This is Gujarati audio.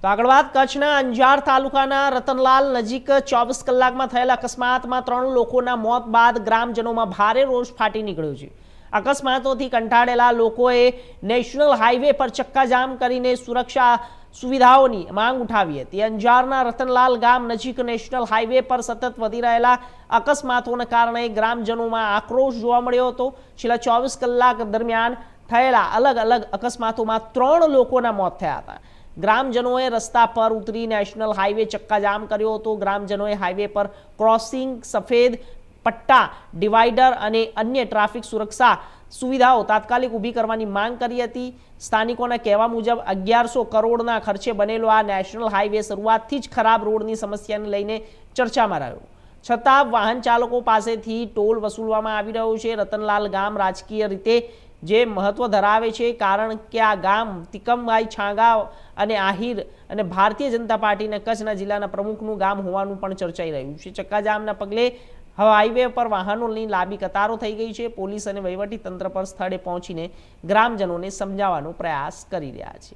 તો આગળ વાત કચ્છના અંજાર તાલુકાના રતનલાલ નજીક 24 કલાકમાં થયેલા અકસ્માતમાં 3 લોકોના મોત બાદ ગ્રામજનોમાં ભારે રોષ ફાટી નીકળ્યો છે। અકસ્માતોથી કંટાળેલા લોકોએ નેશનલ હાઈવે પર ચક્કાજામ કરીને સુરક્ષા સુવિધાઓની માંગ ઉઠાવી હતી। અંજારના રતનલાલ ગામ નજીક નેશનલ હાઈવે પર સતત વધી રહેલા અકસ્માતોને કારણે ગ્રામજનોમાં આક્રોશ જોવા મળ્યો હતો। છેલ્લા 24 કલાક દરમિયાન થયેલા અલગ અલગ અકસ્માતોમાં 3 લોકોના મોત થયા હતા। ગ્રામજનોએ રસ્તા પર ઉતરી નેશનલ હાઈવે ચક્કાજામ કર્યો હતો। ગ્રામજનોએ હાઈવે પર ક્રોસિંગ, સફેદ પટ્ટા, ડિવાઈડર અને અન્ય ટ્રાફિક સુરક્ષા સુવિધાઓ તાત્કાલિક ઊભી કરવાની માંગ કરી હતી। સ્થાનિકોના કહેવા મુજબ 1100 કરોડના ખર્ચે બનેલો આ નેશનલ હાઈવે શરૂઆતથી જ ખરાબ રોડની સમસ્યાને લઈને ચર્ચામાં રહ્યો, છતાં વાહન ચાલકો પાસેથી ટોલ વસૂલવામાં આવી રહ્યો છે। રતનલાલ ગામ રાજકીય રીતે જે મહત્વ ધરાવે છે, કારણ કે આ ગામ તિકમભાઈ છાંગા અને આહિર અને ભારતીય જનતા પાર્ટીના કચ્છના જિલ્લાના પ્રમુખનું ગામ હોવાનું પણ ચર્ચાઈ રહ્યું છે। ચક્કાજામના પગલે હવે હાઈવે પર વાહનોની લાંબી કતારો થઈ ગઈ છે। પોલીસ અને વહીવટી તંત્ર પર સ્થળે પહોંચીને ગ્રામજનોને સમજાવવાનો પ્રયાસ કરી રહ્યા છે।